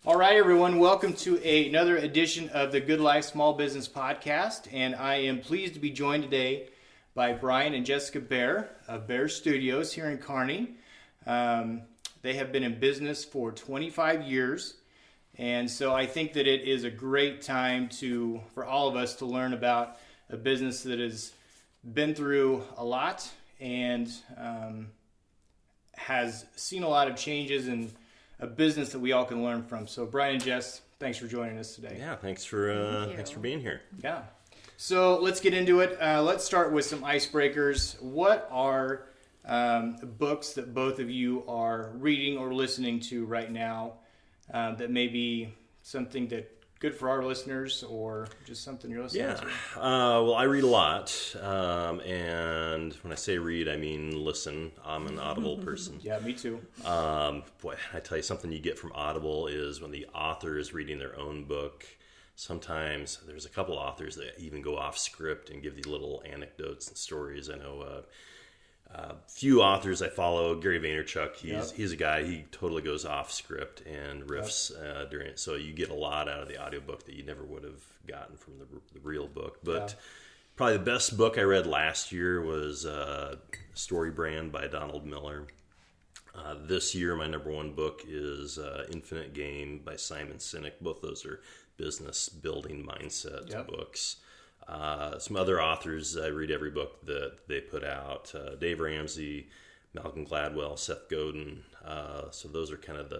All right, everyone, welcome to another edition of the Good Life Small Business Podcast, and I am pleased to be joined today by Brian and Jessica Baer of Baer Studios here in Kearney. They have been in business for 25 years, and so I think that it is a great time for all of us to learn about a business that has been through a lot and has seen a lot of changes and a business that we all can learn from. So Brian and Jess, thanks for joining us today. Yeah, thanks for being here. Yeah. So let's get into it. Let's start with some icebreakers. What are books that both of you are reading or listening to right now that may be something that good for our listeners or just something you're listening to? Well, I read a lot. And when I say read, I mean listen. I'm an Audible person. Yeah, me too. Boy, I tell you, something you get from Audible is when the author is reading their own book. Sometimes there's a couple authors that even go off script and give you little anecdotes and stories. I know few authors I follow. Gary Vaynerchuk, he's a guy, he totally goes off script and riffs during it. So you get a lot out of the audiobook that you never would have gotten from the real book. But probably the best book I read last year was Story Brand by Donald Miller. This year, my number one book is Infinite Game by Simon Sinek. Both those are business building mindset books. Some other authors, I read every book that they put out. Dave Ramsey, Malcolm Gladwell, Seth Godin. So those are kind of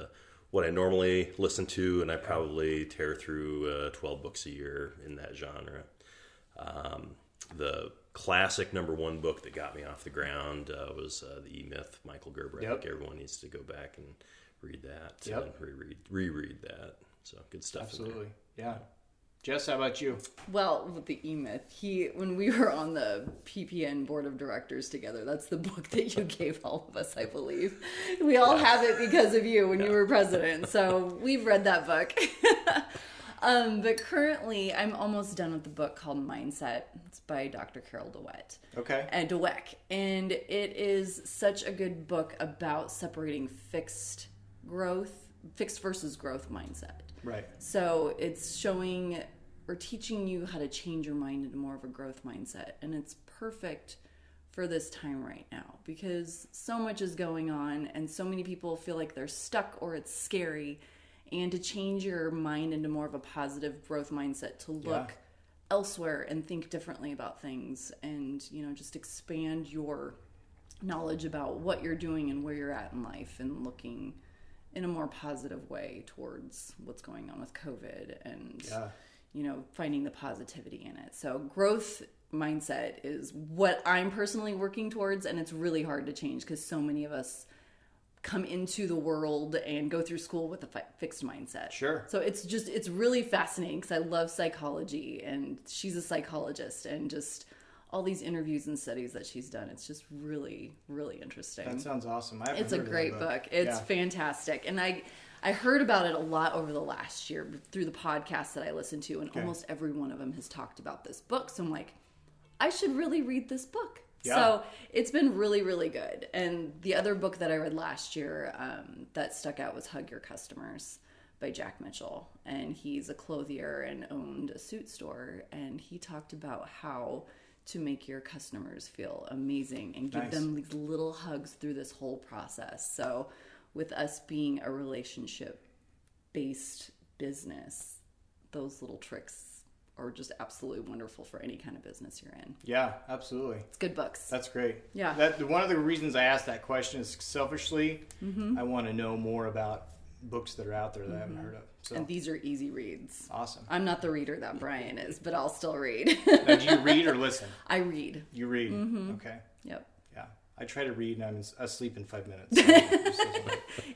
what I normally listen to, and I probably tear through 12 books a year in that genre. The classic number one book that got me off the ground was The E-Myth, Michael Gerber. I think everyone needs to go back and read that and reread that. So good stuff. Absolutely, yeah. Jess, how about you? Well, with the E-Myth, when we were on the PPN board of directors together, that's the book that you gave all of us, I believe. We all have it because of you when you were president, so we've read that book. But currently, I'm almost done with the book called Mindset. It's by Dr. Carol Dweck. Okay. And it is such a good book about separating fixed versus growth mindset. Right. So it's showing or teaching you how to change your mind into more of a growth mindset. And it's perfect for this time right now because so much is going on and so many people feel like they're stuck or it's scary. And to change your mind into more of a positive growth mindset, to look elsewhere and think differently about things and, just expand your knowledge about what you're doing and where you're at in life and looking in a more positive way towards what's going on with COVID and, finding the positivity in it. So growth mindset is what I'm personally working towards, and it's really hard to change because so many of us come into the world and go through school with a fixed mindset. Sure. So it's really fascinating because I love psychology, and she's a psychologist, and just all these interviews and studies that she's done. It's just really, really interesting. That sounds awesome. It's a great book. It's fantastic. And I heard about it a lot over the last year through the podcasts that I listened to, and almost every one of them has talked about this book. So I'm like, I should really read this book. Yeah. So it's been really, really good. And the other book that I read last year that stuck out was Hug Your Customers by Jack Mitchell. And he's a clothier and owned a suit store. And he talked about how to make your customers feel amazing and give them these little hugs through this whole process. So with us being a relationship-based business, those little tricks are just absolutely wonderful for any kind of business you're in. Yeah, absolutely. It's good books. That's great. Yeah. One of the reasons I asked that question is selfishly, I want to know more about books that are out there that I haven't heard of. So. And these are easy reads. Awesome. I'm not the reader that Brian is, but I'll still read. Now, do you read or listen? I read. You read? Mm-hmm. Okay. Yep. Yeah. I try to read and I'm asleep in 5 minutes.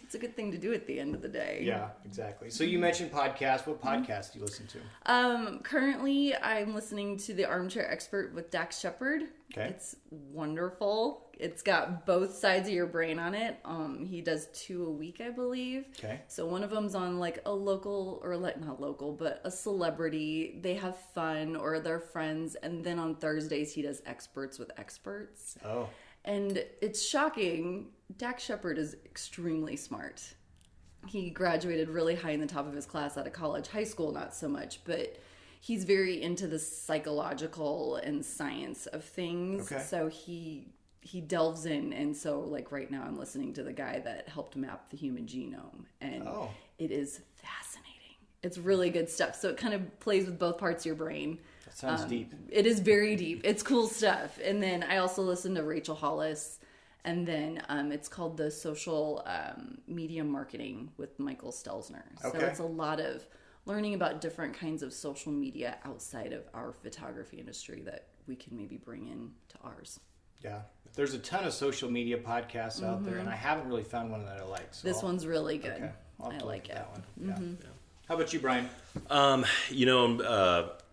It's a good thing to do at the end of the day. Yeah, exactly. So you mentioned podcasts. What podcasts do you listen to? Currently, I'm listening to The Armchair Expert with Dax Shepard. Okay. It's wonderful. It's got both sides of your brain on it. He does 2 a week, I believe. Okay. So one of them's on like a local, or like not local, but a celebrity. They have fun or they're friends. And then on Thursdays, he does Experts with Experts. Oh. And it's shocking. Dax Shepard is extremely smart. he graduated really high in the top of his class out of college. High school, not so much, but he's very into the psychological and science of things. Okay. So he delves in, and so like right now I'm listening to the guy that helped map the human genome, and it is fascinating. It's really good stuff. So it kind of plays with both parts of your brain. That sounds deep. It is very deep. It's cool stuff. And then I also listen to Rachel Hollis, and then it's called The Social Media Marketing with Michael Stelzner. Okay. So it's a lot of learning about different kinds of social media outside of our photography industry that we can maybe bring in to ours. Yeah. There's a ton of social media podcasts out there, and I haven't really found one that I like. So This one's really good. Okay. I'll have I to like look it. at that one. Yeah. How about you, Brian?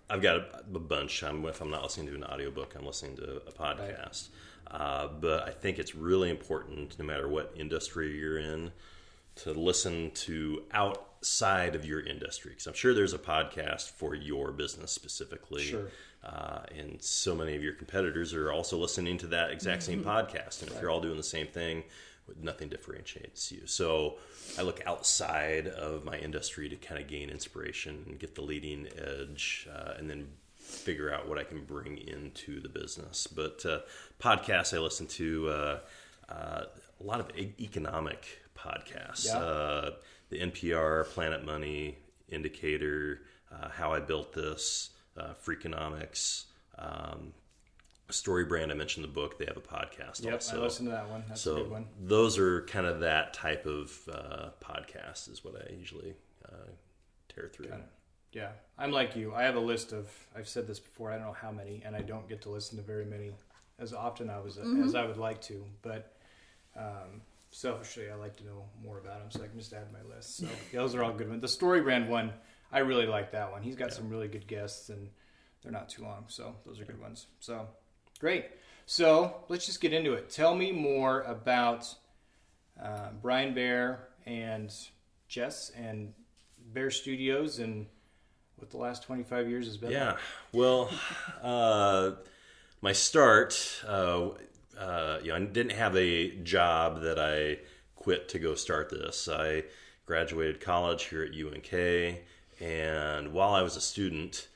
I've got a bunch. If I'm not listening to an audiobook, I'm listening to a podcast. But I think it's really important, no matter what industry you're in, to listen to outside of your industry. Because I'm sure there's a podcast for your business specifically. Sure. And so many of your competitors are also listening to that exact same podcast. And if you're all doing the same thing, nothing differentiates you. So I look outside of my industry to kind of gain inspiration and get the leading edge, and then figure out what I can bring into the business. But podcasts I listen to, a lot of economic podcasts. Yeah. The NPR, Planet Money, Indicator, How I Built This, Freakonomics, Story Brand. I mentioned the book. They have a podcast also. I listened to that one. That's a good one. Those are kind of that type of podcast is what I usually tear through. Yeah, I'm like you. I have a list of, I've said this before, I don't know how many, and I don't get to listen to very many as often as I would like to. But selfishly, I like to know more about them, so I can just add to my list. So those are all good ones. The Story Brand one, I really like that one. He's got some really good guests, and they're not too long, so those are good ones. So great. So let's just get into it. Tell me more about Brian Baer and Jess and Baer Studios and what the last 25 years has been like. Yeah. Well, my start, I didn't have a job that I quit to go start this. I graduated college here at UNK, and while I was a student,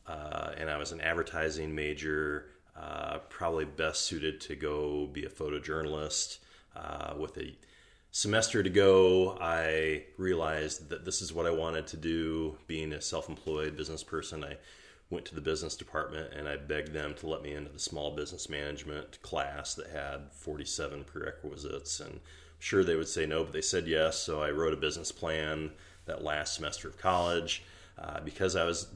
and I was an advertising major, probably best suited to go be a photojournalist. With a semester to go, I realized that this is what I wanted to do. Being a self-employed business person, I went to the business department and I begged them to let me into the small business management class that had 47 prerequisites. And I'm sure they would say no, but they said yes. So I wrote a business plan that last semester of college because I was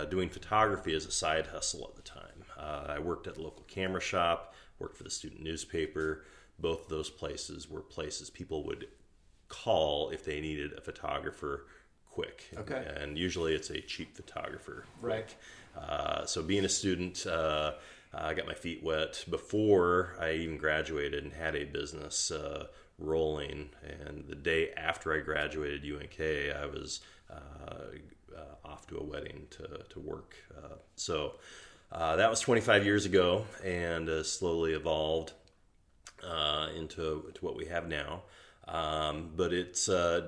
doing photography as a side hustle at the time. I worked at the local camera shop, worked for the student newspaper. Both of those places were places people would call if they needed a photographer quick. Okay. And usually it's a cheap photographer. Right. So being a student, I got my feet wet before I even graduated and had a business rolling. And the day after I graduated UNK, I was off to a wedding to work. So that was 25 years ago, and slowly evolved into what we have now. But it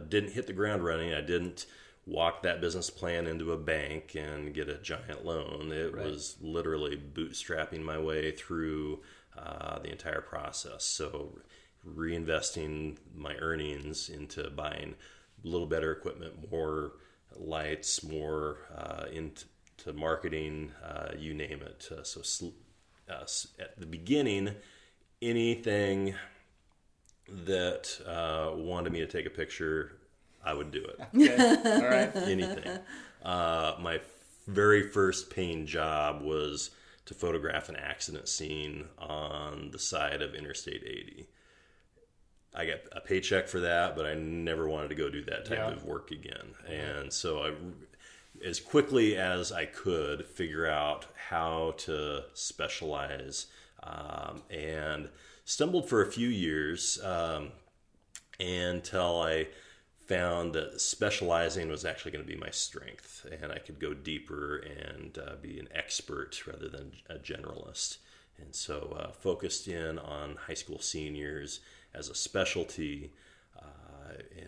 didn't hit the ground running. I didn't walk that business plan into a bank and get a giant loan. It was literally bootstrapping my way through the entire process. So reinvesting my earnings into buying a little better equipment, more lights, more into marketing, you name it. So at the beginning, anything that wanted me to take a picture, I would do it. Okay. All right. Anything. My very first paying job was to photograph an accident scene on the side of Interstate 80. I got a paycheck for that, but I never wanted to go do that type of work again. And so I, as quickly as I could, figure out how to specialize, and stumbled for a few years until I found that specializing was actually going to be my strength, and I could go deeper and be an expert rather than a generalist. And so focused in on high school seniors as a specialty,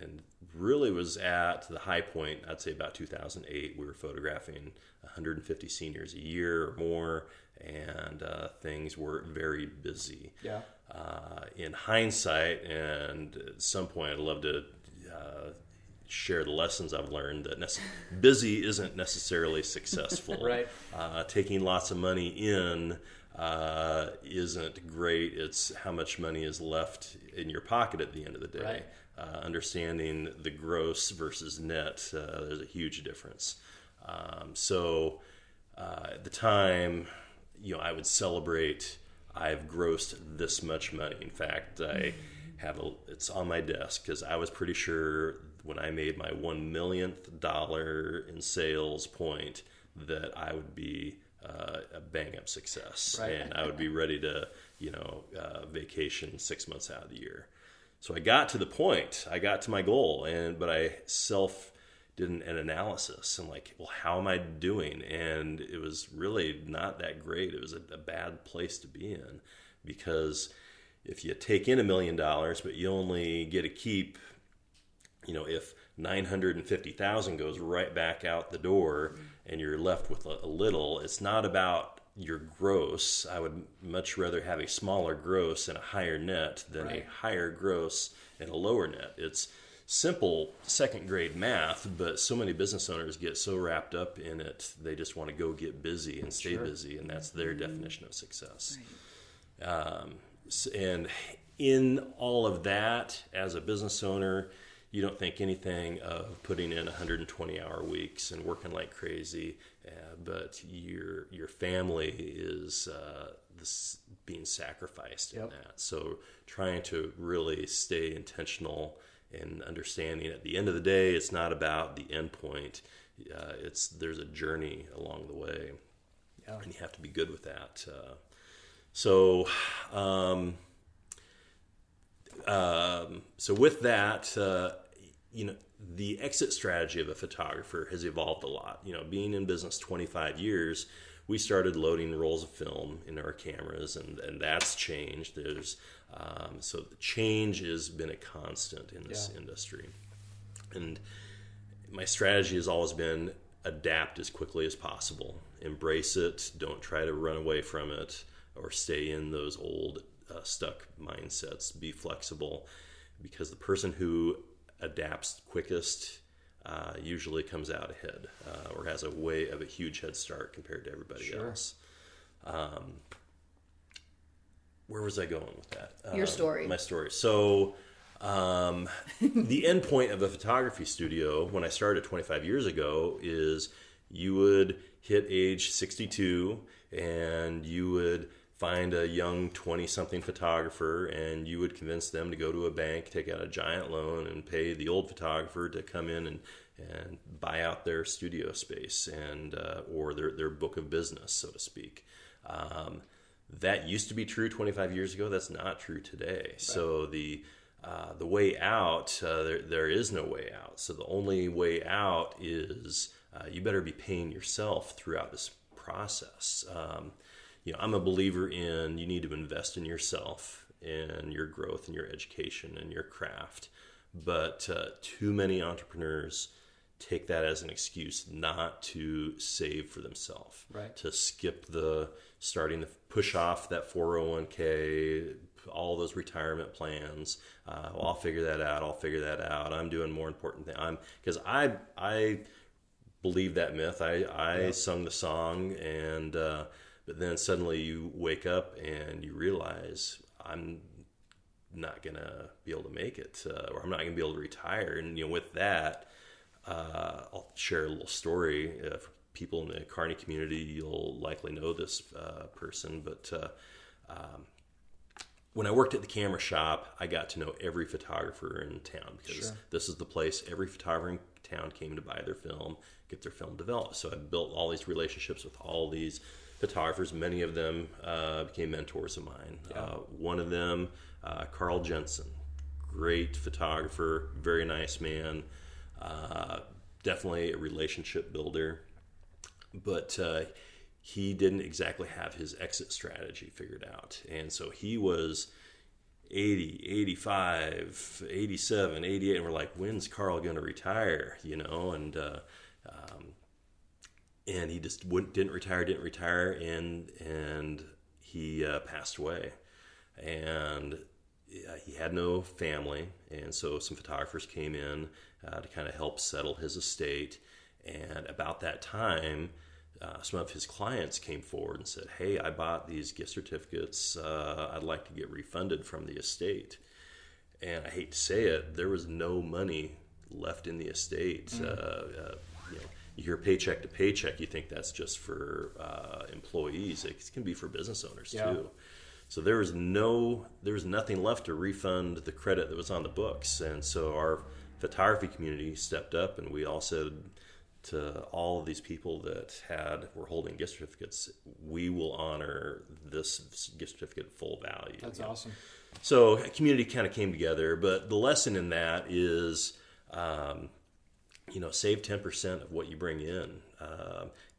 and really was at the high point, I'd say about 2008. We were photographing 150 seniors a year or more, and things were very busy. Yeah. In hindsight, and at some point, I'd love to share the lessons I've learned that busy isn't necessarily successful. Right. Taking lots of money in isn't great. It's how much money is left in your pocket at the end of the day. Right. Understanding the gross versus net, there's a huge difference. So at the time, I would celebrate, I've grossed this much money. In fact, it's on my desk because I was pretty sure when I made my $1 millionth in sales point that I would be a bang-up success. Right. And I would be ready to, vacation 6 months out of the year. So I got to the point, I got to my goal, but I did an analysis. I'm like, well, how am I doing? And it was really not that great. It was a bad place to be in, because if you take in $1 million, but you only get to keep, if 950,000 goes right back out the door and you're left with a little, it's not about your gross. I would much rather have a smaller gross and a higher net than Right. a higher gross and a lower net. It's simple second grade math, but so many business owners get so wrapped up in it, they just want to go get busy and stay Sure. busy, and that's their definition of success. Right. And in all of that, as a business owner, you don't think anything of putting in 120-hour weeks and working like crazy, but your family is being sacrificed in Yep. that. So trying to really stay intentional and understanding at the end of the day, it's not about the end point. There's a journey along the way, Yeah. and you have to be good with that. So with that, the exit strategy of a photographer has evolved a lot. Being in business 25 years, we started loading rolls of film in our cameras, and that's changed. So the change has been a constant in this industry. And my strategy has always been adapt as quickly as possible. Embrace it. Don't try to run away from it or stay in those old stuck mindsets. Be flexible, because the person who adapts quickest usually comes out ahead or has a huge head start compared to everybody Sure. else. Where was I going with that? Your story. My story. So the end point of a photography studio when I started 25 years ago is you would hit age 62 and you would find a young 20-something photographer, and you would convince them to go to a bank, take out a giant loan, and pay the old photographer to come in and buy out their studio space and or their book of business, so to speak. That used to be true 25 years ago. That's not true today. Right. So the way out, there is no way out. So the only way out is you better be paying yourself throughout this process. I'm a believer in you need to invest in yourself, in your growth, and your education, and your craft. But too many entrepreneurs take that as an excuse not to save for themselves, right? To skip starting to push off that 401k, all those retirement plans. I'll figure that out. I'm doing more important things. Because I believe that myth. I sung the song, and but then suddenly you wake up and you realize I'm not gonna be able to make it, or I'm not gonna be able to retire. And with that, I'll share a little story. For people in the Kearney community, you'll likely know this person, but when I worked at the camera shop, I got to know every photographer in town, because this is the place every photographer in town came to buy their film, get their film developed. So I built all these relationships with all these photographers. Many of them became mentors of mine. One of them, Carl Jensen, great photographer, very nice man, definitely a relationship builder, but he didn't exactly have his exit strategy figured out. And so he was 80, 85, 87, 88, and we're like, when's Carl going to retire? And he just didn't retire, and he passed away. And he had no family, and so some photographers came in to kind of help settle his estate. And about that time, some of his clients came forward and said, hey, I bought these gift certificates. I'd like to get refunded from the estate. And I hate to say it, there was no money left in the estate. You hear paycheck to paycheck, you think that's just for employees. It can be for business owners too. So there was nothing left to refund the credit that was on the books. And so our photography community stepped up, and we all said to all of these people that were holding gift certificates, we will honor this gift certificate at full value. That's awesome. So a community kind of came together, but the lesson in that is, save 10% of what you bring in.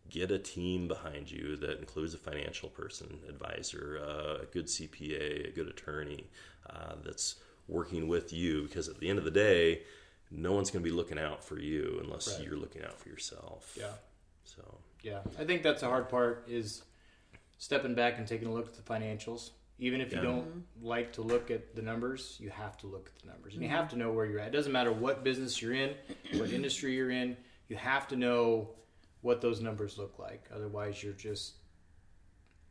Get a team behind you that includes a financial person, advisor, a good CPA, a good attorney that's working with you, because at the end of the day, no one's going to be looking out for you unless you're looking out for yourself. Yeah. So. Yeah, I think that's the hard part, is stepping back and taking a look at the financials. Even if you don't like to look at the numbers, you have to look at the numbers. And you have to know where you're at. It doesn't matter what business you're in, what industry you're in. You have to know what those numbers look like. Otherwise, you're just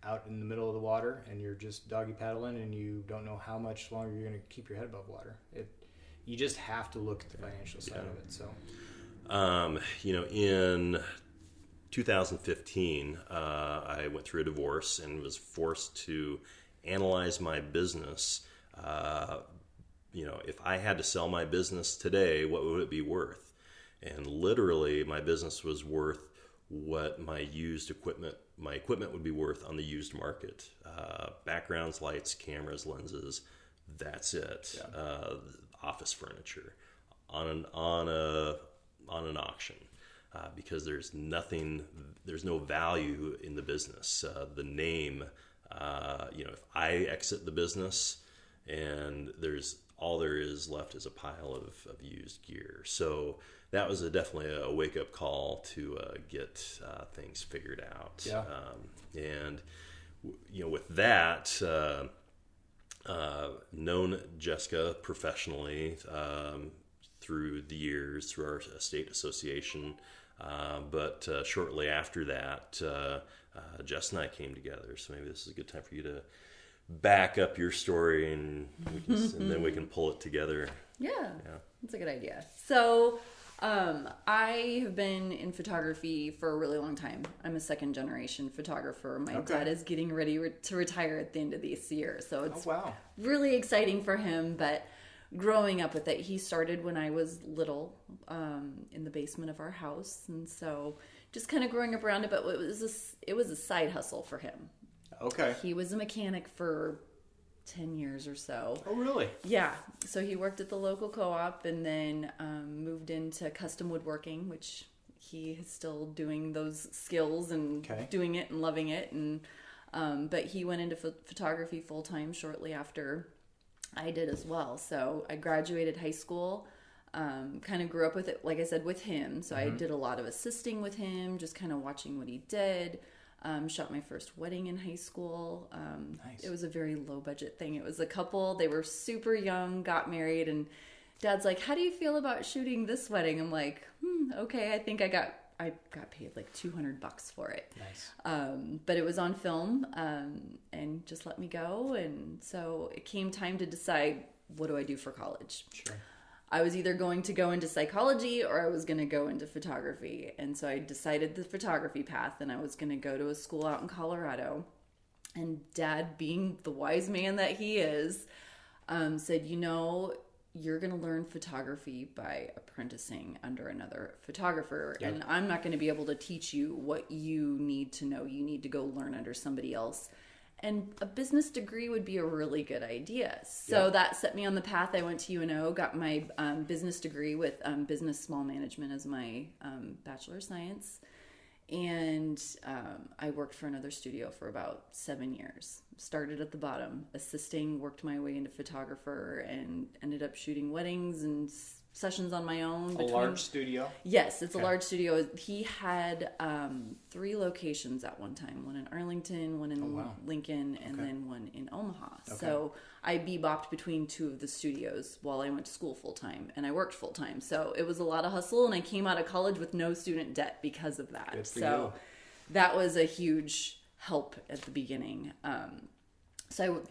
out in the middle of the water and you're just doggy paddling, and you don't know how much longer you're going to keep your head above water. You just have to look at the financial side of it. So, in 2015, I went through a divorce and was forced to analyze my business. If I had to sell my business today, what would it be worth? And literally, my business was worth what my equipment would be worth on the used market. Backgrounds, lights, cameras, lenses. That's it. Yeah. Office furniture on an auction, because there's no value in the business. The name, if I exit the business, and all there is left is a pile of used gear. So that was definitely a wake-up call to get things figured out. Yeah. And with that, known Jessica professionally through the years, through our estate association, but shortly after that, Jess and I came together. So maybe this is a good time for you to back up your story, and then we can pull it together. Yeah, that's a good idea. So I have been in photography for a really long time. I'm a second generation photographer. My dad is getting ready to retire at the end of this year. So it's really exciting for him. But growing up with it, he started when I was little, in the basement of our house. And so just kind of growing up around it, but it was a side hustle for him. Okay. He was a mechanic for 10 years or so. Oh, really? Yeah. So he worked at the local co-op, and then moved into custom woodworking, which he is still doing those skills and doing it and loving it. And but he went into photography full time shortly after I did as well. So I graduated high school, kind of grew up with it, like I said, with him. So I did a lot of assisting with him, just kind of watching what he did. Shot my first wedding in high school. Nice. It was a very low budget thing. It was a couple, they were super young, got married, and Dad's like, how do you feel about shooting this wedding? I'm like, okay, I think I got paid like $200 for it. Nice. But it was on film, and just let me go. And so it came time to decide, what do I do for college? Sure. I was either going to go into psychology or I was going to go into photography. And so I decided the photography path, and I was going to go to a school out in Colorado. And Dad, being the wise man that he is, said, you're going to learn photography by apprenticing under another photographer. Yeah. And I'm not going to be able to teach you what you need to know. You need to go learn under somebody else. And a business degree would be a really good idea. So that set me on the path. I went to UNO, got my business degree with business small management as my Bachelor of Science. And I worked for another studio for about 7 years. Started at the bottom, assisting, worked my way into photographer, and ended up shooting weddings and sessions on my own. A large studio? Yes, it's a large studio. He had 3 locations at one time. One in Arlington, one in Lincoln, and then one in Omaha. So I bebopped between 2 of the studios while I went to school full-time, and I worked full-time. So it was a lot of hustle, and I came out of college with no student debt because of that. Good for so you. that was a huge help at the beginning.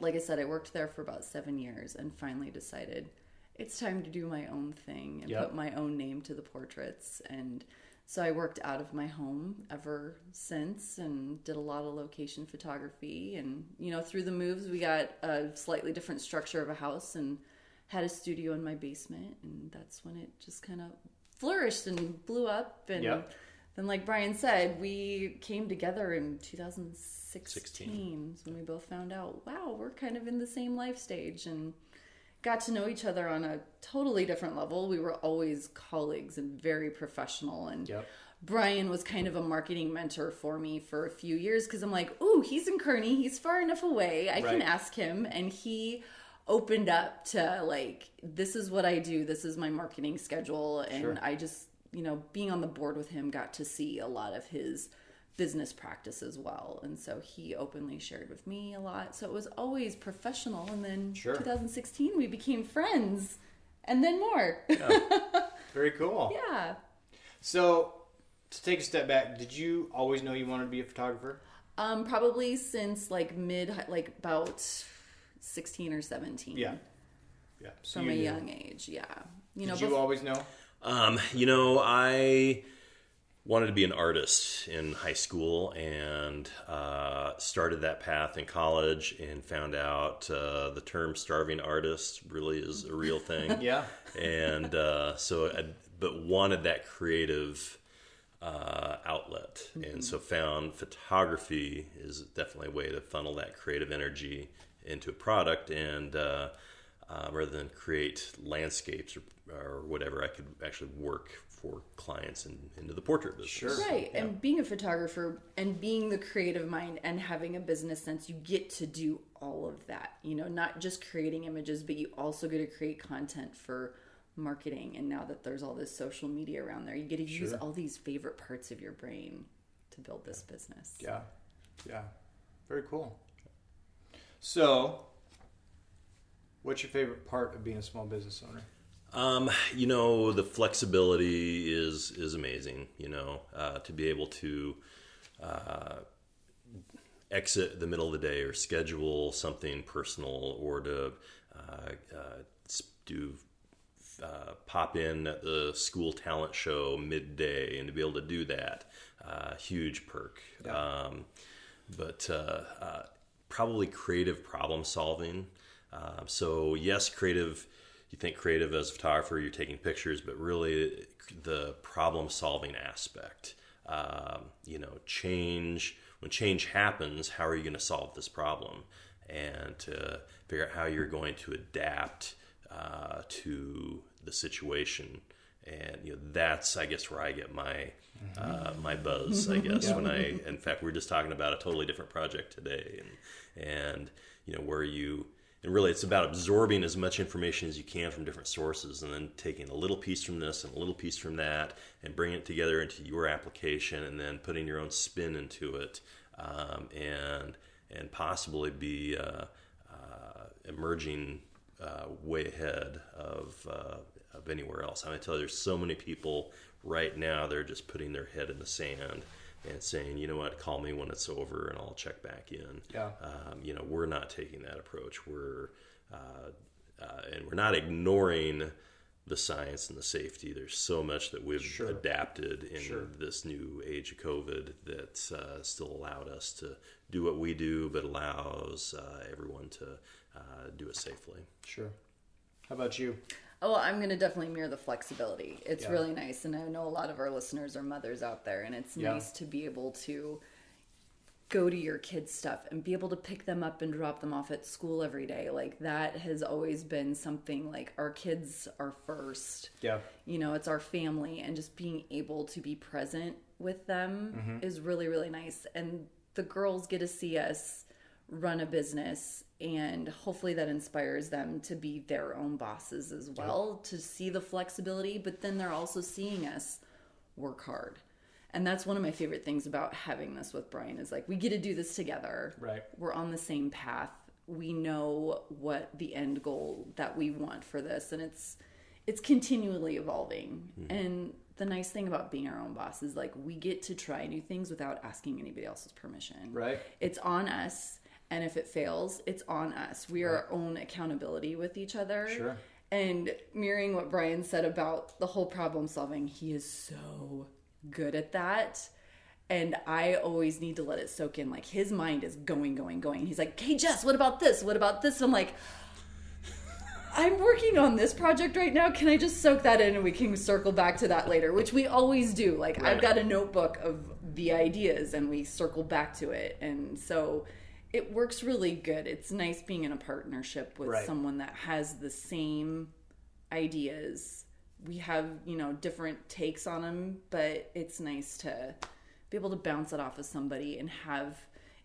Like I said, I worked there for about 7 years and finally decided it's time to do my own thing and put my own name to the portraits. And so I worked out of my home ever since and did a lot of location photography. And, through the moves, we got a slightly different structure of a house and had a studio in my basement. And that's when it just kind of flourished and blew up. And then, like Brian said, we came together in 2016 when we both found out, wow, we're kind of in the same life stage and got to know each other on a totally different level. We were always colleagues and very professional. And Brian was kind of a marketing mentor for me for a few years because I'm like, ooh, he's in Kearney. He's far enough away. I can ask him. And he opened up to like, this is what I do. This is my marketing schedule. And I just, being on the board with him, got to see a lot of his business practice as well. And so he openly shared with me a lot. So it was always professional. And then 2016, we became friends and then more. Very cool. Yeah. So to take a step back, did you always know you wanted to be a photographer? Probably since about 16 or 17. Yeah. So from a young age. Yeah. Did you always know? I wanted to be an artist in high school and started that path in college and found out the term starving artist really is a real thing. And but wanted that creative outlet. And so found photography is definitely a way to funnel that creative energy into a product. And rather than create landscapes or whatever, I could actually work for clients and into the portrait business. Right. And being a photographer and being the creative mind and having a business sense, you get to do all of that, not just creating images, but you also get to create content for marketing. And now that there's all this social media around there, you get to use all these favorite parts of your brain to build this business. Yeah. Very cool. So what's your favorite part of being a small business owner? The flexibility is amazing, to be able to exit the middle of the day or schedule something personal or to pop in at the school talent show midday and to be able to do that, huge perk. But probably creative problem solving. So yes, creative. You think creative as a photographer, you're taking pictures, but really the problem solving aspect. Change. When change happens, how are you going to solve this problem? And to figure out how you're going to adapt to the situation. And that's, I guess, where I get my my buzz. I guess in fact, we were just talking about a totally different project today, and where you. And really, it's about absorbing as much information as you can from different sources and then taking a little piece from this and a little piece from that and bringing it together into your application and then putting your own spin into it and possibly be emerging way ahead of anywhere else. I tell you, there's so many people right now, they're just putting their head in the sand and saying, you know what, call me when it's over and I'll check back in. We're not taking that approach. We're not ignoring the science and the safety. There's so much that we've adapted in this new age of COVID that still allowed us to do what we do, but allows everyone to do it safely. Sure. How about you? Oh, well, I'm going to definitely mirror the flexibility. It's really nice. And I know a lot of our listeners are mothers out there, and it's nice to be able to go to your kids' stuff and be able to pick them up and drop them off at school every day. Like that has always been something, like our kids are first. Yeah. You know, it's our family, and just being able to be present with them is really, really nice. And the girls get to see us run a business, and hopefully that inspires them to be their own bosses as well, to see the flexibility, but then they're also seeing us work hard. And that's one of my favorite things about having this with Brian, is like, we get to do this together. Right. We're on the same path. We know what the end goal that we want for this, and it's continually evolving. And the nice thing about being our own boss is, like, we get to try new things without asking anybody else's permission. Right. It's on us, and if it fails, it's on us. We are our own accountability with each other. Sure. And mirroring what Brian said about the whole problem solving, he is so good at that. And I always need to let it soak in. Like, his mind is going. He's like, hey, Jess, what about this? What about this? I'm like, I'm working on this project right now. Can I just soak that in and we can circle back to that later? Which we always do. Like, Right. I've got a notebook of the ideas and we circle back to it. And so it works really good. It's nice being in a partnership with Right. someone that has the same ideas. We have, you know, different takes on them, but it's nice to be able to bounce it off of somebody and have,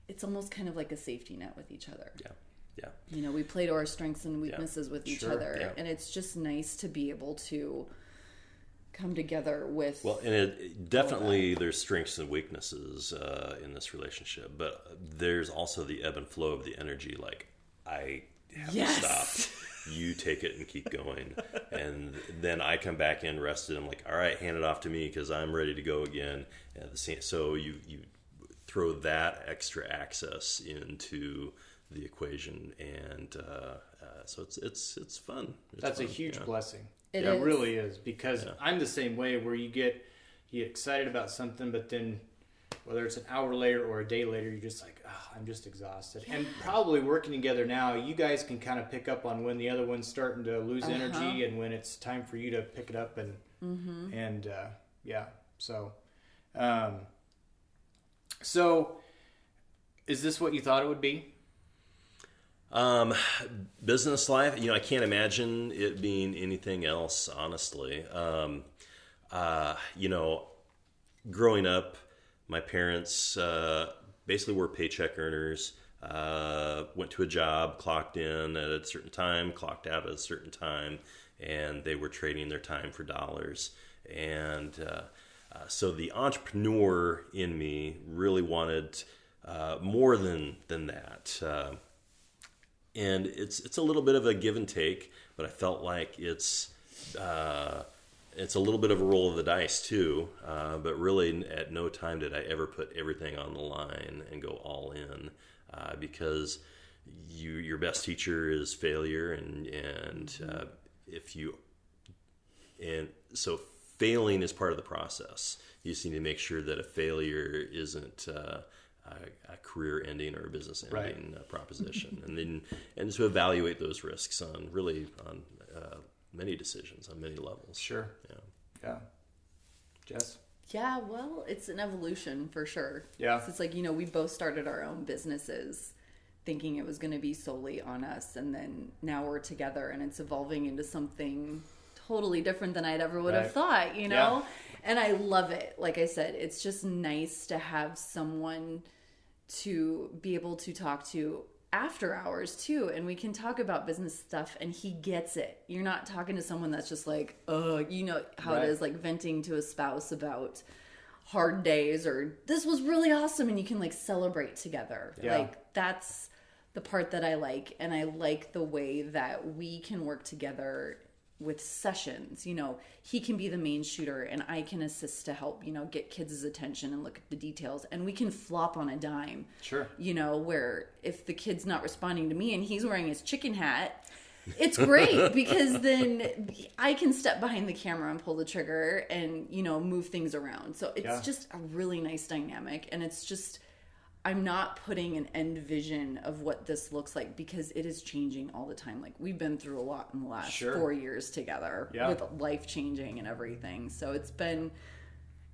it's almost kind of like a safety net with each other. Yeah. Yeah. You know, we play to our strengths and weaknesses with each Sure. other. Yeah. And it's just nice to be able to come together with. Well, and it definitely there's strengths and weaknesses in this relationship, but there's also the ebb and flow of the energy. Like, I have Yes. to stop. You take it and keep going, and then I come back in rested. I'm like, all right, hand it off to me because I'm ready to go again. So you throw that extra access into the equation, and so it's fun. That's a huge blessing. It It is. really is, because I'm the same way, where you get excited about something, but then whether it's an hour later or a day later, you're just like, oh, I'm just exhausted. And probably working together now, you guys can kind of pick up on when the other one's starting to lose energy and when it's time for you to pick it up and yeah. So so is this what you thought it would be? Business life, I can't imagine it being anything else, honestly. Growing up, my parents basically were paycheck earners, went to a job, clocked in at a certain time, clocked out at a certain time, and they were trading their time for dollars. And so the entrepreneur in me really wanted more than that. And it's a little bit of a give and take, but I felt like it's a little bit of a roll of the dice too. But really, at no time did I ever put everything on the line and go all in, because your best teacher is failure, and so failing is part of the process. You just need to make sure that a failure isn't a career ending or a business ending proposition, and to evaluate those risks on many decisions on many levels. Sure. Yeah. Jess? Yeah, well, it's an evolution for sure. Yeah. So it's like, we both started our own businesses thinking it was going to be solely on us. And then now we're together and it's evolving into something totally different than I'd ever would have thought, Yeah. And I love it. Like I said, it's just nice to have someone to be able to talk to after hours too, and we can talk about business stuff and he gets it. You're not talking to someone that's just like, you know how it is, like venting to a spouse about hard days, or this was really awesome, and you can like celebrate together. Like, that's the part that I like, and I like the way that we can work together with sessions. He can be the main shooter and I can assist to help, get kids' attention and look at the details, and we can flop on a dime. Sure. Where if the kid's not responding to me and he's wearing his chicken hat, it's great because then I can step behind the camera and pull the trigger and, move things around. So it's just a really nice dynamic, and it's just, I'm not putting an end vision of what this looks like because it is changing all the time. Like, we've been through a lot in the last 4 years together with life changing and everything. So it's been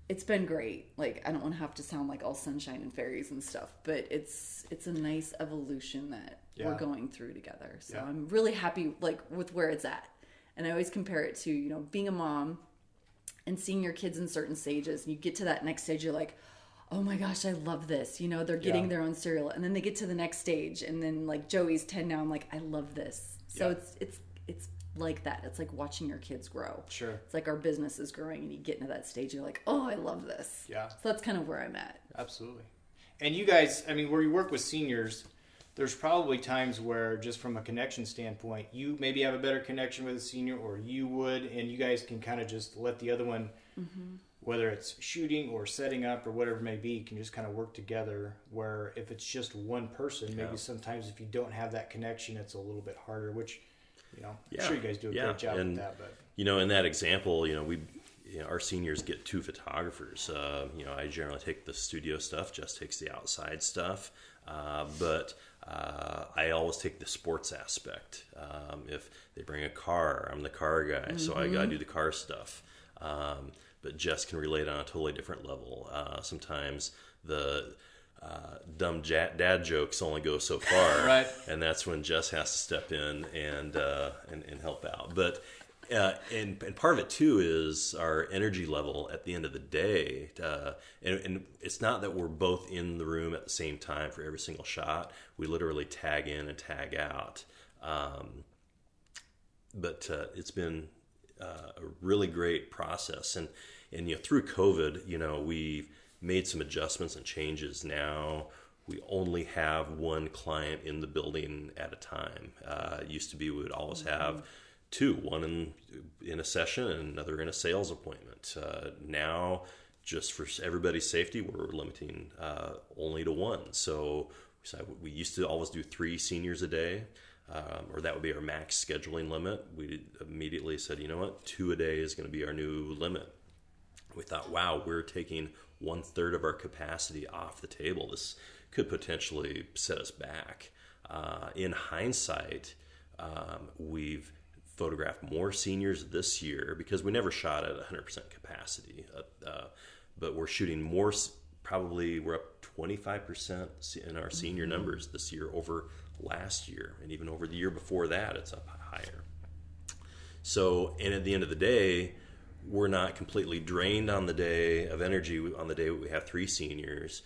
it's been great. Like, I don't want to have to sound like all sunshine and fairies and stuff, but it's a nice evolution that we're going through together. So I'm really happy, like, with where it's at. And I always compare it to, you know, being a mom and seeing your kids in certain stages. And you get to that next stage, you're like, oh my gosh, I love this. You know, they're getting their own cereal. And then they get to the next stage. And then, like, Joey's 10 now. I'm like, I love this. So it's like that. It's like watching your kids grow. Sure. It's like our business is growing and you get into that stage, you're like, oh, I love this. Yeah. So that's kind of where I'm at. Absolutely. And you guys, I mean, where you work with seniors, there's probably times where, just from a connection standpoint, you maybe have a better connection with a senior, or you would, and you guys can kind of just let the other one, whether it's shooting or setting up or whatever it may be, can just kind of work together. Where if it's just one person, maybe sometimes if you don't have that connection, it's a little bit harder, which, you know, I'm sure you guys do a great job with that. But, you know, in that example, you know, our seniors get 2 photographers. You know, I generally take the studio stuff, Jess takes the outside stuff. But I always take the sports aspect. If they bring a car, I'm the car guy, so I gotta do the car stuff. But Jess can relate on a totally different level. Sometimes the dumb dad jokes only go so far, right? And that's when Jess has to step in and help out. But and part of it too is our energy level at the end of the day, and it's not that we're both in the room at the same time for every single shot. We literally tag in and tag out. But it's been a really great process, and you know, through COVID, you know, we've made some adjustments and changes. Now we only have one client in the building at a time. It used to be we would always have 2, one in a session and another in a sales appointment. Now, just for everybody's safety, we're limiting only to 1. So we used to always do 3 seniors a day, or that would be our max scheduling limit. We immediately said, you know what, 2 a day is going to be our new limit. We thought, wow, we're taking 1/3 of our capacity off the table. This could potentially set us back. In hindsight, we've photographed more seniors this year because we never shot at 100% capacity, but we're shooting more. Probably we're up 25% in our senior numbers this year over last year, and even over the year before that, it's up higher. So, and at the end of the day, we're not completely drained on the day of energy. On the day we have 3 seniors,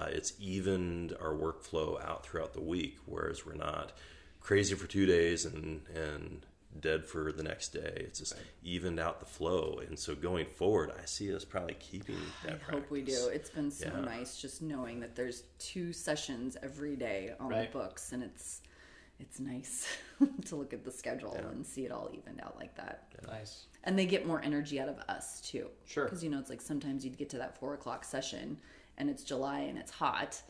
it's evened our workflow out throughout the week, whereas we're not crazy for 2 days and dead for the next day. It's just evened out the flow. And so going forward, I see us probably keeping that practice. I hope we do. It's been so nice just knowing that there's 2 sessions every day on the books, and it's nice to look at the schedule and see it all evened out like that. Nice. And they get more energy out of us too. Sure. Because, you know, it's like sometimes you'd get to that 4:00 session and it's July and it's hot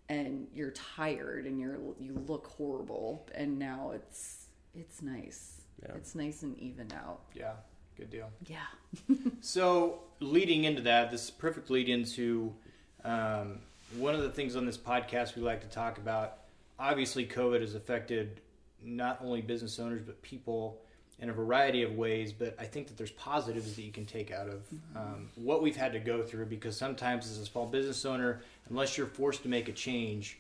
and you're tired and you look horrible, and now it's nice. Yeah. It's nice and evened out. Yeah. Good deal. Yeah. So leading into that, this is a perfect lead into one of the things on this podcast we like to talk about. Obviously, COVID has affected not only business owners, but people in a variety of ways. But I think that there's positives that you can take out of what we've had to go through, because sometimes as a small business owner, unless you're forced to make a change,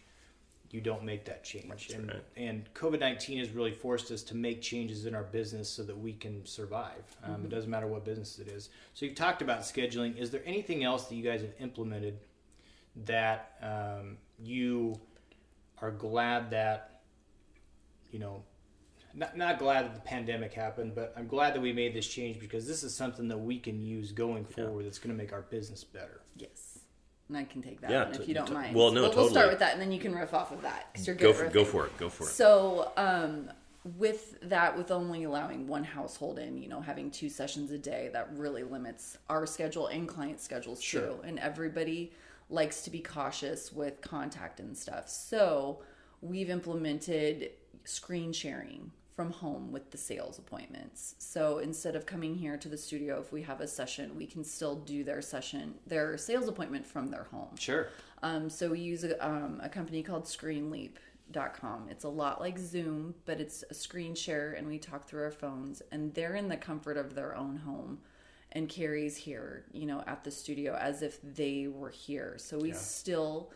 you don't make that change. And COVID-19 has really forced us to make changes in our business so that we can survive. It doesn't matter what business it is. So you've talked about scheduling. Is there anything else that you guys have implemented that you are glad that, you know, not glad that the pandemic happened, but I'm glad that we made this change, because this is something that we can use going forward that's going to make our business better? Yes. And I can take that one if you don't mind. Well, no, totally. We'll start with that, and then you can riff off of that, because you're good at riffing. Go for it. So, with that, with only allowing one household in, you know, having 2 sessions a day, that really limits our schedule and client schedules too. And everybody likes to be cautious with contact and stuff. So we've implemented screen sharing from home with the sales appointments. So instead of coming here to the studio, if we have a session, we can still do their sales appointment from their home. Sure. So we use a company called ScreenLeap.com. It's a lot like Zoom, but it's a screen share, and we talk through our phones, and they're in the comfort of their own home. and Carrie's here, at the studio as if they were here. So we still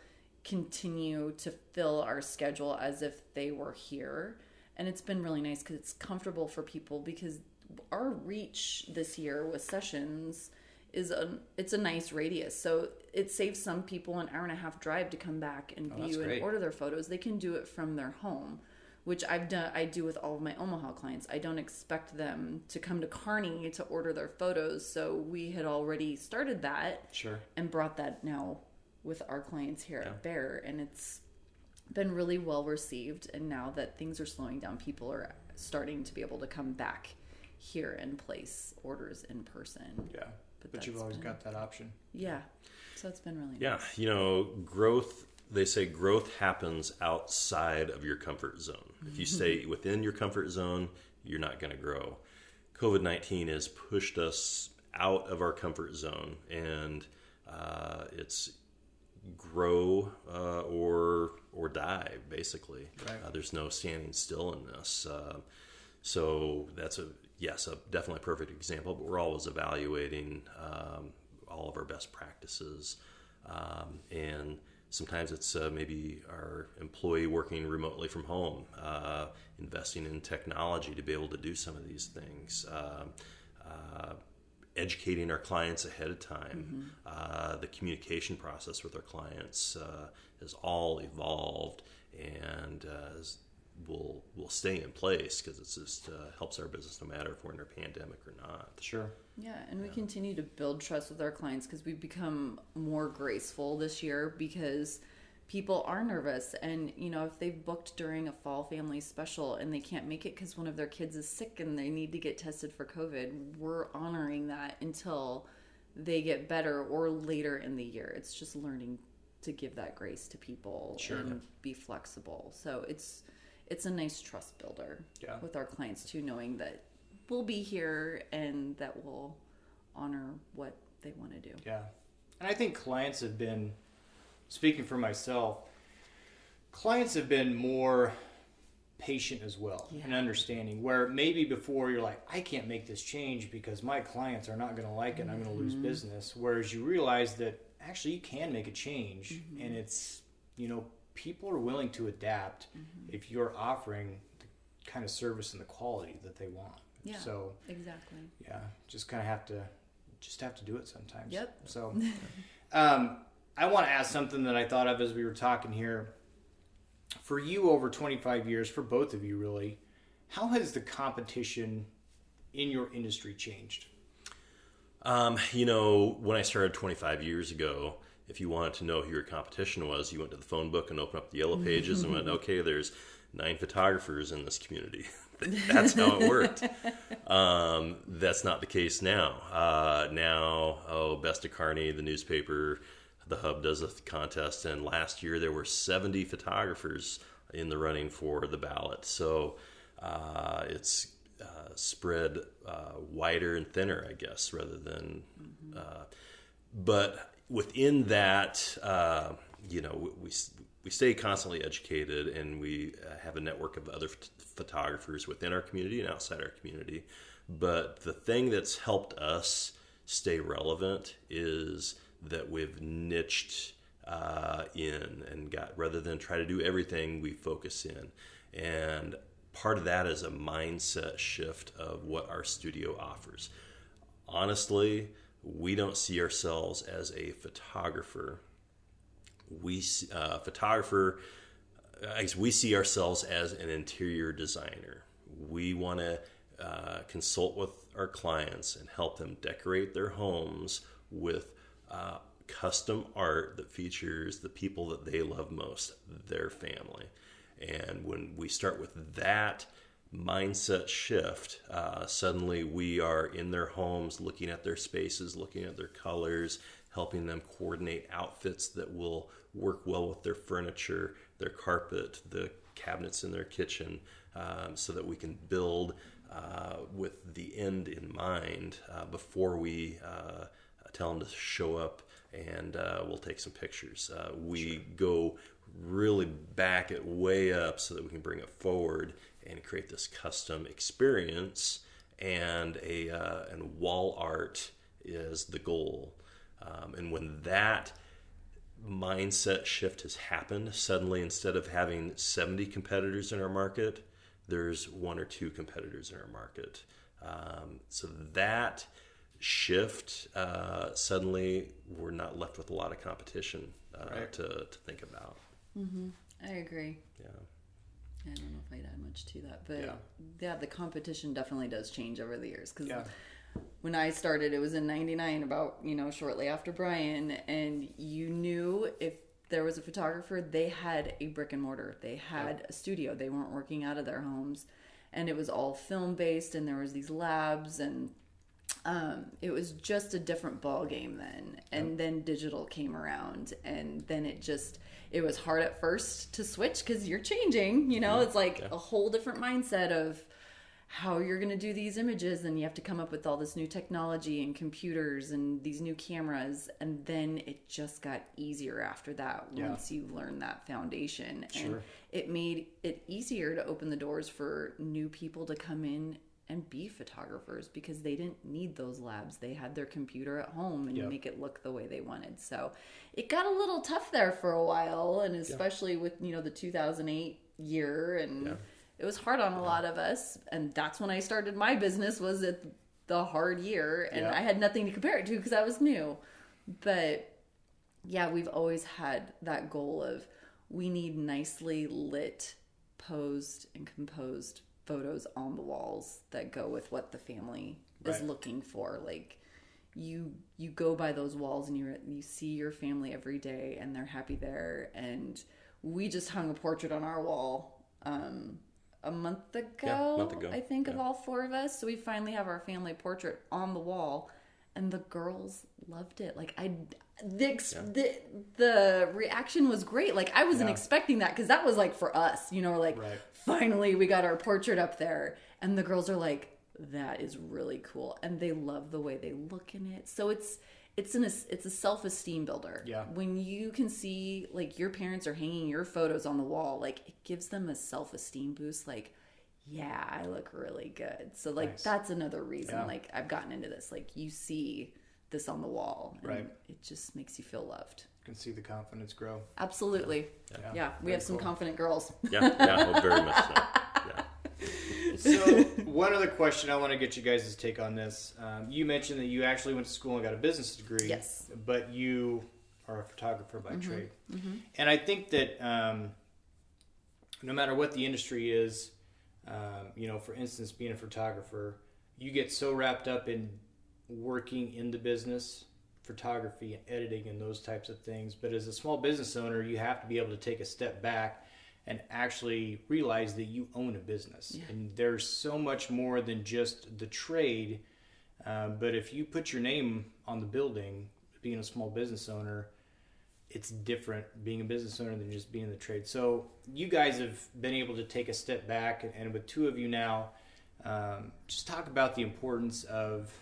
continue to fill our schedule as if they were here. And it's been really nice because it's comfortable for people, because our reach this year with sessions it's a nice radius. So it saves some people an hour and a half drive to come back and view and order their photos. They can do it from their home, which I do with all of my Omaha clients. I don't expect them to come to Kearney to order their photos. So we had already started that and brought that now with our clients here at Baer, and it's been really well received. And now that things are slowing down, people are starting to be able to come back here and place orders in person. Yeah, but you've always got that option. Yeah, so it's been really nice. Yeah, growth, they say growth happens outside of your comfort zone. If you stay within your comfort zone, you're not going to grow. COVID-19 has pushed us out of our comfort zone, and it's grow or die, basically. Right. There's no standing still in this. So that's definitely a perfect example, but we're always evaluating all of our best practices. And sometimes it's maybe our employee working remotely from home, investing in technology to be able to do some of these things, educating our clients ahead of time. The communication process with our clients has all evolved, and will stay in place, because it just helps our business no matter if we're in a pandemic or not. Sure. Yeah, and we continue to build trust with our clients, because we've become more graceful this year, because people are nervous. And, if they've booked during a fall family special and they can't make it because one of their kids is sick and they need to get tested for COVID, we're honoring that until they get better or later in the year. It's just learning to give that grace to people and be flexible. So it's a nice trust builder with our clients too, knowing that we'll be here and that we'll honor what they want to do. Yeah. And I think clients have been, speaking for myself, clients have been more patient as well and understanding, where maybe before you're like, I can't make this change because my clients are not going to like it and I'm going to lose business. Whereas you realize that actually you can make a change, and it's, people are willing to adapt if you're offering the kind of service and the quality that they want. Yeah. So exactly. Yeah, just kind of have to do it sometimes. Yep. So, I want to ask something that I thought of as we were talking here. For you, over 25 years, for both of you really, how has the competition in your industry changed? When I started 25 years ago, if you wanted to know who your competition was, you went to the phone book and opened up the yellow pages and went, okay, there's 9 photographers in this community. That's how it worked. That's not the case now. Best of Kearney, the newspaper, the Hub does a contest, and last year there were 70 photographers in the running for the ballot. So it's spread wider and thinner, I guess, rather than. But within that, we stay constantly educated, and we have a network of other photographers within our community and outside our community. But the thing that's helped us stay relevant is that we've niched in and rather than try to do everything, we focus in. And part of that is a mindset shift of what our studio offers. Honestly, we don't see ourselves as a photographer. We see ourselves as an interior designer. We want to consult with our clients and help them decorate their homes with custom art that features the people that they love most, their family. And when we start with that mindset shift, suddenly we are in their homes, looking at their spaces, looking at their colors, helping them coordinate outfits that will work well with their furniture, their carpet, the cabinets in their kitchen, so that we can build with the end in mind before we tell them to show up, and we'll take some pictures. We go really back it way up so that we can bring it forward and create this custom experience and wall art is the goal. And when that mindset shift has happened, suddenly instead of having 70 competitors in our market, there's 1 or 2 competitors in our market. So that shift, suddenly we're not left with a lot of competition to think about. I agree. Yeah. I don't know if I'd add much to that, but yeah, the competition definitely does change over the years. Because when I started, it was in '99, about shortly after Brian, and you knew if there was a photographer, they had a brick and mortar, they had a studio, they weren't working out of their homes, and it was all film based, and there was these labs, and it was just a different ball game then. And then digital came around, and then it was hard at first to switch because you're changing, it's like a whole different mindset of how you're going to do these images, and you have to come up with all this new technology and computers and these new cameras, and then it just got easier after that once you learned that foundation. And it made it easier to open the doors for new people to come in and be photographers, because they didn't need those labs. They had their computer at home and make it look the way they wanted. So it got a little tough there for a while, and especially with the 2008 year, and it was hard on a lot of us. And that's when I started my business, was at the hard year, and I had nothing to compare it to because I was new. But yeah, we've always had that goal of, we need nicely lit, posed and composed photos on the walls that go with what the family is looking for. Like, you go by those walls and you see your family every day, and they're happy there. And we just hung a portrait on our wall a month ago, I think, of all 4 of us. So we finally have our family portrait on the wall, and the girls loved it. Like, the reaction was great. Like, I wasn't expecting that, because that was like for us, finally we got our portrait up there, and the girls are like, that is really cool, and they love the way they look in it. So it's a self-esteem builder. When you can see, like, your parents are hanging your photos on the wall, like, it gives them a self-esteem boost. Like, yeah, I look really good. So, like, that's another reason, like, I've gotten into this. Like, you see this on the wall, and it just makes you feel loved. You can see the confidence grow. Absolutely. Yeah, we have some confident girls. Yeah, very much so. So one other question, I want to get you guys' take on this. You mentioned that you actually went to school and got a business degree. Yes. But you are a photographer by trade. And I think that no matter what the industry is, for instance, being a photographer, you get so wrapped up in working in the business, photography and editing and those types of things. But as a small business owner, you have to be able to take a step back and actually realize that you own a business. And there's so much more than just the trade. But if you put your name on the building, being a small business owner, it's different being a business owner than just being in the trade. So you guys have been able to take a step back, and with 2 of you now, just talk about the importance of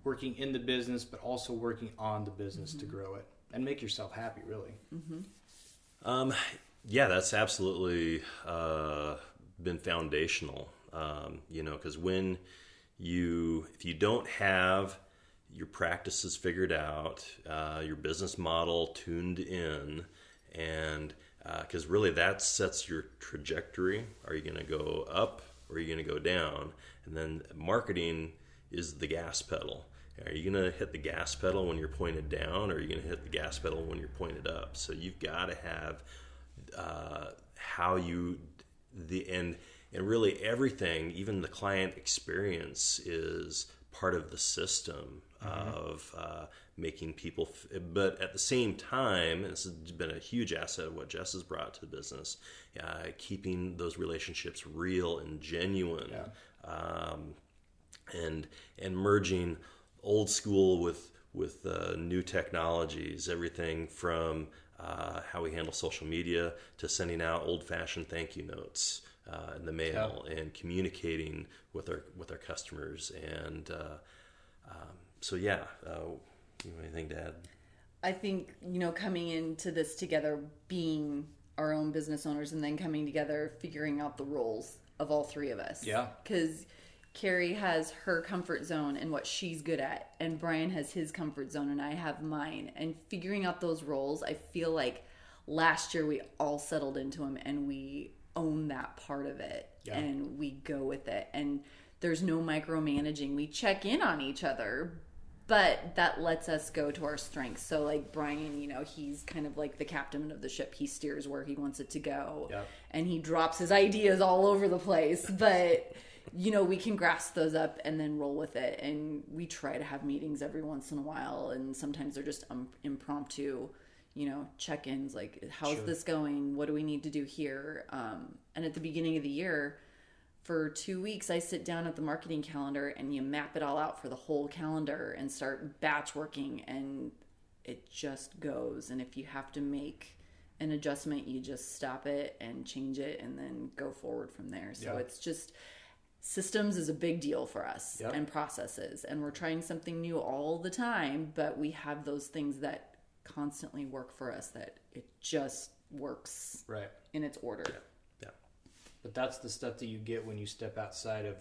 working in the business, but also working on the business to grow it and make yourself happy, really. Yeah, that's absolutely been foundational. Because if you don't have your practices figured out, your business model tuned in, and because really that sets your trajectory. Are you going to go up, or are you going to go down? And then marketing is the gas pedal. Are you going to hit the gas pedal when you're pointed down, or are you going to hit the gas pedal when you're pointed up? So you've got to have and really everything, even the client experience, is part of the system of making people. But at the same time, this has been a huge asset of what Jess has brought to the business, keeping those relationships real and genuine, and merging old school with new technologies, everything from how we handle social media to sending out old-fashioned thank you notes in the mail, and communicating with our customers. And you have anything to add? I think, coming into this together, being our own business owners, and then coming together, figuring out the roles of all 3 of us. Because Carrie has her comfort zone and what she's good at, and Brian has his comfort zone and I have mine. And figuring out those roles, I feel like last year we all settled into them and we own that part of it, and we go with it. And there's no micromanaging. We check in on each other, but that lets us go to our strengths. So like Brian, he's kind of like the captain of the ship. He steers where he wants it to go, and he drops his ideas all over the place, but we can grasp those up and then roll with it. And we try to have meetings every once in a while, and sometimes they're just impromptu, check-ins, like, how's this going? What do we need to do here? And at the beginning of the year, for 2 weeks, I sit down at the marketing calendar and you map it all out for the whole calendar and start batch working, and it just goes. And if you have to make an adjustment, you just stop it and change it and then go forward from there. So it's just... Systems is a big deal for us, and processes, and we're trying something new all the time, but we have those things that constantly work for us, that it just works in its order. But that's the stuff that you get when you step outside of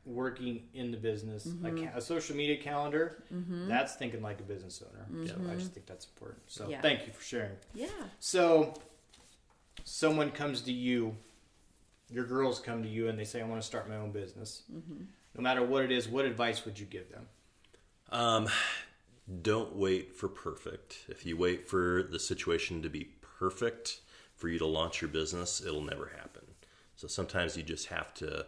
working in the business. A social media calendar, that's thinking like a business owner. So I just think that's important. So thank you for sharing. So someone comes to you, your girls come to you and they say, I want to start my own business. No matter what it is, what advice would you give them? Don't wait for perfect. If you wait for the situation to be perfect for you to launch your business, it'll never happen. So sometimes you just have to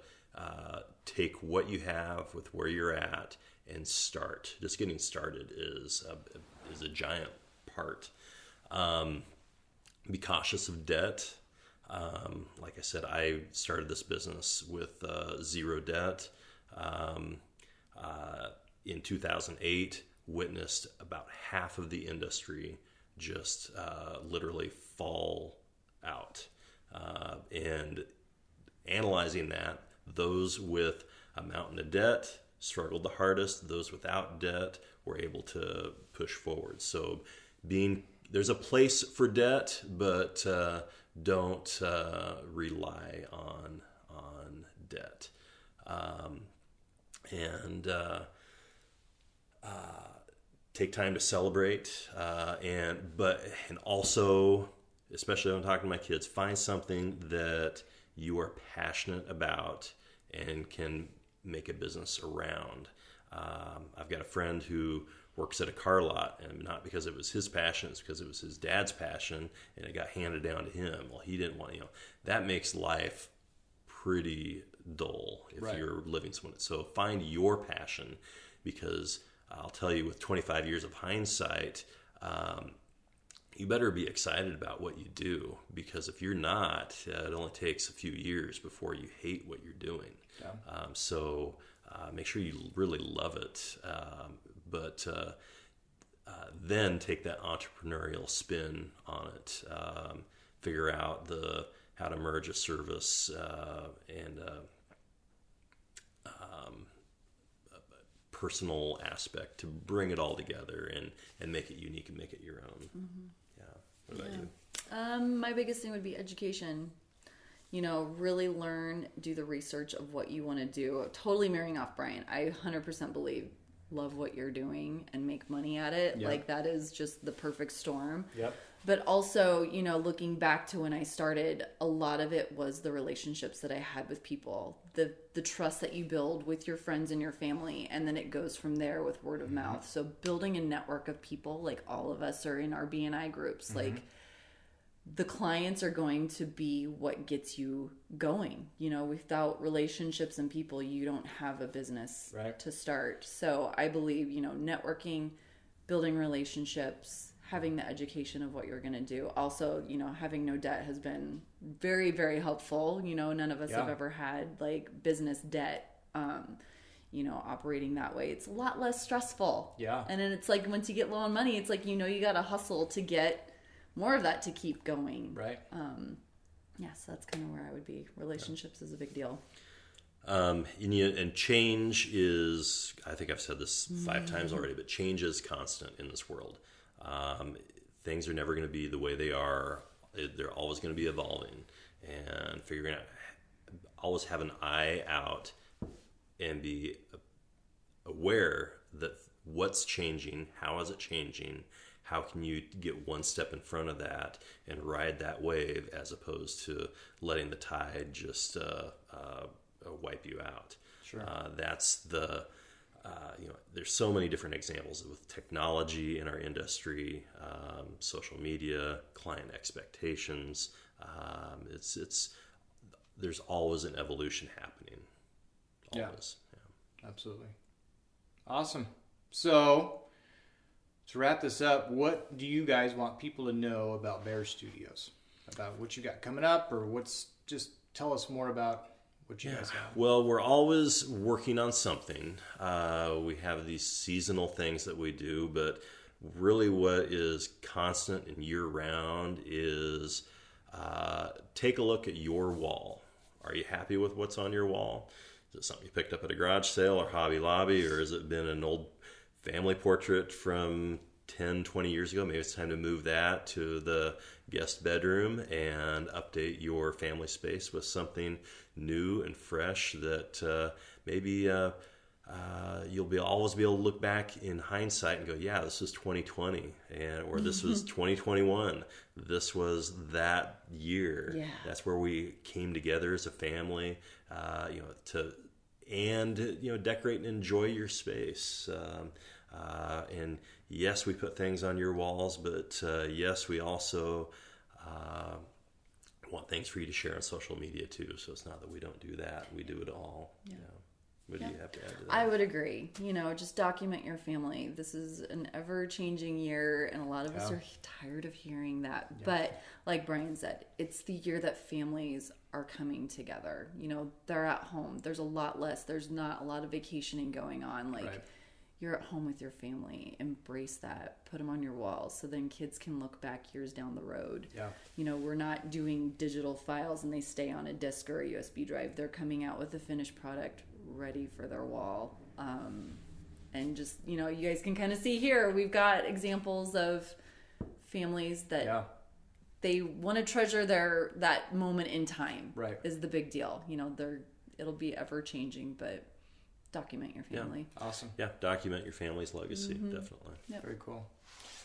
take what you have with where you're at and start. Just getting started is a giant part. Be cautious of debt. Like I said, I started this business with zero debt. In 2008, witnessed about half of the industry just literally fall out. And analyzing that, those with a mountain of debt struggled the hardest. Those without debt were able to push forward. So there's a place for debt, but don't rely on debt, and take time to celebrate, and also, especially when I'm talking to my kids, find something that you are passionate about and can make a business around. I've got a friend who works at a car lot, and not because it was his passion, it's because it was his dad's passion, and it got handed down to him. Well, he didn't want, that makes life pretty dull if you're living someone. So find your passion, because I'll tell you, with 25 years of hindsight, you better be excited about what you do, because if you're not, it only takes a few years before you hate what you're doing. So make sure you really love it. But then take that entrepreneurial spin on it. Figure out how to merge a service and personal aspect to bring it all together and make it unique and make it your own. What about you? My biggest thing would be education. Really learn, do the research of what you want to do. Totally marrying off Brian. I 100% love what you're doing and make money at it. Like, that is just the perfect storm. But also, looking back to when I started, a lot of it was the relationships that I had with people, the trust that you build with your friends and your family, and then it goes from there with word of mouth. So building a network of people, like all of us are in our BNI groups, like the clients are going to be what gets you going. Without relationships and people, you don't have a business to start. So I believe, networking, building relationships, having the education of what you're going to do. Also, having no debt has been very, very helpful. None of us have ever had like business debt, operating that way. It's a lot less stressful. And then it's like, once you get low on money, it's like, you got to hustle to get more of that to keep going. So that's kind of where I would be. Relationships is a big deal. And change is, I think I've said this 5 times already, but change is constant in this world. Things are never going to be the way they are. They're always going to be evolving, and figuring out, always have an eye out and be aware that what's changing, how is it changing, how can you get one step in front of that and ride that wave as opposed to letting the tide just wipe you out. Sure. That's the there's so many different examples with technology in our industry, social media, client expectations. It's there's always an evolution happening. Always. Yeah. Absolutely. Awesome. So to wrap this up, what do you guys want people to know about Baer Studios? About what you got coming up, or just tell us more about what you guys have. Well, we're always working on something. We have these seasonal things that we do, but really what is constant and year-round is take a look at your wall. Are you happy with what's on your wall? Is it something you picked up at a garage sale or Hobby Lobby, or has it been an old family portrait from 10, 20 years ago? Maybe it's time to move that to the guest bedroom and update your family space with something new and fresh that maybe you'll always be able to look back in hindsight and go, yeah, this is 2020, or this was 2021. This was that year. Yeah. That's where we came together as a family, to decorate and enjoy your space. And yes, we put things on your walls, but yes, we also want things for you to share on social media too. So it's not that we don't do that; we do it all. Yeah. What do you have to add to that? I would agree. Just document your family. This is an ever-changing year, and a lot of us are tired of hearing that. Yeah. But like Brian said, it's the year that families are coming together. They're at home. There's a lot less. There's not a lot of vacationing going on. You're at home with your family. Embrace that. Put them on your walls so then kids can look back years down the road. Yeah. We're not doing digital files and they stay on a disk or a USB drive. They're coming out with a finished product ready for their wall. And just, you guys can kind of see here, we've got examples of families that they want to treasure that moment in time. Right. Is the big deal. It'll be ever changing, but document your family. Yeah. Awesome. Yeah, document your family's legacy, definitely. Yep. Very cool.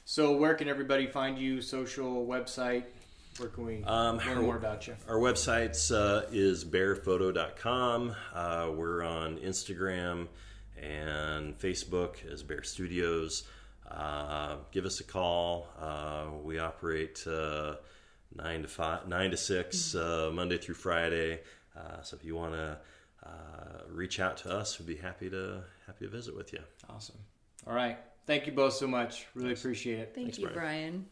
So where can everybody find you? Social, website? Where can we learn more about you? Our website is baerphoto.com. We're on Instagram and Facebook as Baer Studios. Give us a call. We operate 9 to 6, Monday through Friday. So if you want to reach out to us, we'd be happy to visit with you. Awesome. All right. Thank you both so much. Really appreciate it. Thanks, Brian.